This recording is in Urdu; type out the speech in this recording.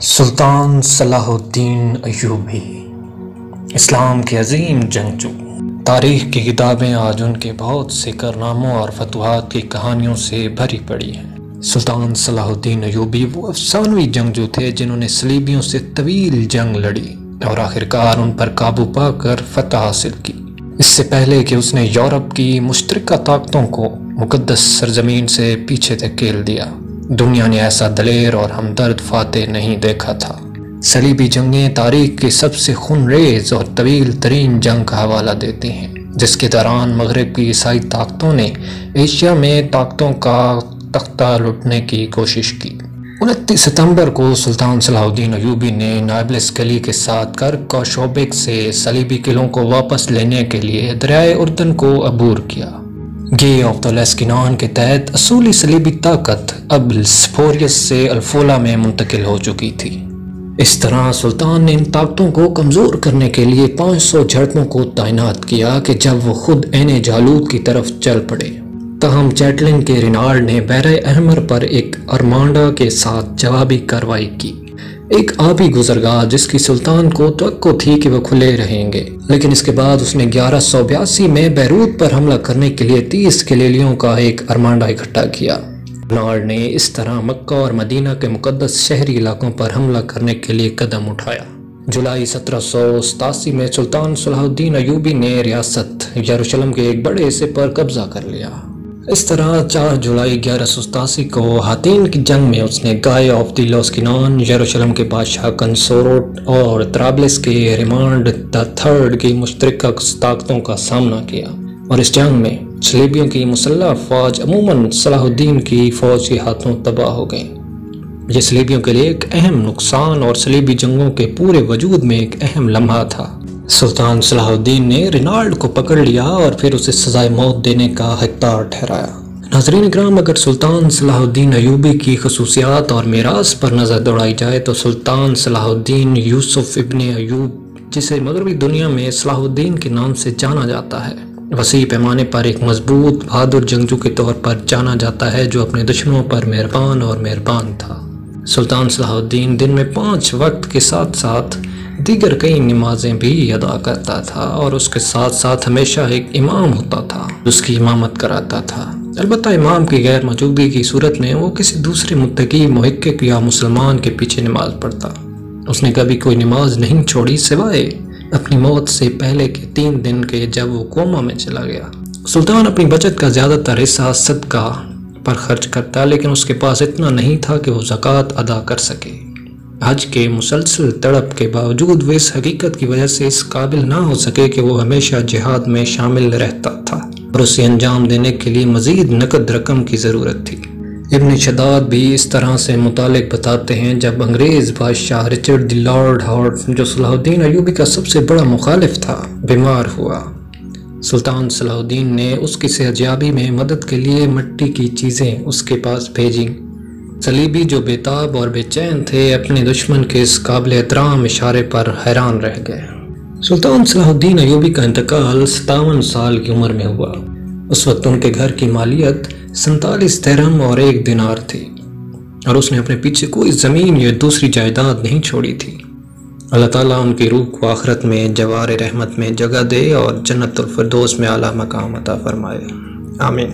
سلطان صلاح الدین ایوبی اسلام کے عظیم جنگجو۔ تاریخ کی کتابیں آج ان کے بہت سے کارناموں اور فتوحات کی کہانیوں سے بھری پڑی ہیں۔ سلطان صلاح الدین ایوبی وہ افسانوی جنگجو تھے جنہوں نے صلیبیوں سے طویل جنگ لڑی اور آخرکار ان پر قابو پا کر فتح حاصل کی۔ اس سے پہلے کہ اس نے یورپ کی مشترکہ طاقتوں کو مقدس سرزمین سے پیچھے دھکیل دیا، دنیا نے ایسا دلیر اور ہمدرد فاتح نہیں دیکھا تھا۔ صلیبی جنگیں تاریخ کی سب سے خونریز اور طویل ترین جنگ کا حوالہ دیتی ہیں، جس کے دوران مغرب کی عیسائی طاقتوں نے ایشیا میں طاقتوں کا تختہ لوٹنے کی کوشش کی۔ 29 ستمبر کو سلطان صلاح الدین ایوبی نے نابلس کلی کے ساتھ کرک اور شوبیک سے صلیبی قلعوں کو واپس لینے کے لیے دریائے اردن کو عبور کیا۔ گے آف دا لیسکینان کے تحت اصولی صلیبی طاقت اب سپوریس سے الفولا میں منتقل ہو چکی تھی۔ اس طرح سلطان نے ان طاقتوں کو کمزور کرنے کے لیے 500 جھڑپوں کو تعینات کیا کہ جب وہ خود عین جالوت کی طرف چل پڑے۔ تاہم چیٹلن کے رینالڈ نے بحر احمر پر ایک ارمانڈا کے ساتھ جوابی کارروائی کی، ایک آبی گزرگاہ جس کی سلطان کو توقع تھی کہ وہ کھلے رہیں گے، لیکن اس کے بعد اس نے 1182 میں بیروت پر حملہ کرنے کے لیے 30 گلیلیوں کا ایک ارمانڈا اکٹھا کیا۔ رینالڈ نے اس طرح مکہ اور مدینہ کے مقدس شہری علاقوں پر حملہ کرنے کے لیے قدم اٹھایا۔ جولائی 1787 میں سلطان صلاح الدین ایوبی نے ریاست یروشلم کے ایک بڑے حصے پر قبضہ کر لیا۔ اس طرح 4 جولائی 1187 کو ہاتین کی جنگ میں اس نے گائے آف دی لیسکینان، یروشلم کے بادشاہ کنسوروٹ اور طرابلس کے ریمانڈ دا تھرڈ کی مشترکہ طاقتوں کا سامنا کیا، اور اس جنگ میں صلیبیوں کی مسلح فوج عموماً صلاح الدین کی فوج کے ہاتھوں تباہ ہو گئی۔ یہ صلیبیوں کے لیے ایک اہم نقصان اور صلیبی جنگوں کے پورے وجود میں ایک اہم لمحہ تھا۔ سلطان صلاح الدین نے رینالڈ کو پکڑ لیا اور پھر اسے سزائے موت دینے کا حقدار ٹھہرایا۔ ناظرین اکرام، اگر سلطان صلاح الدین ایوبی کی خصوصیات اور میراث پر نظر دوڑائی جائے تو سلطان صلاح الدین یوسف ابن ایوب، جسے مغربی دنیا میں صلاح الدین کے نام سے جانا جاتا ہے، وسیع پیمانے پر ایک مضبوط بہادر جنگجو کے طور پر جانا جاتا ہے جو اپنے دشمنوں پر مہربان اور مہربان تھا۔ سلطان صلاح الدین دن میں 5 وقت کے ساتھ ساتھ دیگر کئی نمازیں بھی ادا کرتا تھا، اور اس کے ساتھ ساتھ ہمیشہ ایک امام ہوتا تھا جس کی امامت کراتا تھا۔ البتہ امام کی غیر موجودگی کی صورت میں وہ کسی دوسرے متقی، محقق یا مسلمان کے پیچھے نماز پڑھتا۔ اس نے کبھی کوئی نماز نہیں چھوڑی سوائے اپنی موت سے پہلے کے 3 دن کے، جب وہ کوما میں چلا گیا۔ سلطان اپنی بچت کا زیادہ تر حصہ صدقہ پر خرچ کرتا، لیکن اس کے پاس اتنا نہیں تھا کہ وہ زکوٰۃ ادا کر سکے۔ حج کے مسلسل تڑپ کے باوجود وہ اس حقیقت کی وجہ سے اس قابل نہ ہو سکے کہ وہ ہمیشہ جہاد میں شامل رہتا تھا، اور اسے انجام دینے کے لیے مزید نقد رقم کی ضرورت تھی۔ ابن شداد بھی اس طرح سے متعلق بتاتے ہیں، جب انگریز بادشاہ رچرڈ دی لارڈ ہارٹ، جو صلاح الدین ایوبی کا سب سے بڑا مخالف تھا، بیمار ہوا، سلطان صلاح الدین نے اس کی صحتیابی میں مدد کے لیے مٹی کی چیزیں اس کے پاس بھیجیں۔ صلیبی جو بے تاب اور بے چین تھے اپنے دشمن کے اس قابل احترام اشارے پر حیران رہ گئے۔ سلطان صلاح الدین ایوبی کا انتقال 57 سال کی عمر میں ہوا۔ اس وقت ان کے گھر کی مالیت 47 درہم اور 1 دینار تھی، اور اس نے اپنے پیچھے کوئی زمین یا دوسری جائیداد نہیں چھوڑی تھی۔ اللہ تعالیٰ ان کی روح کو آخرت میں جوار رحمت میں جگہ دے اور جنت الفردوس میں اعلیٰ مقام عطا فرمائے، آمین۔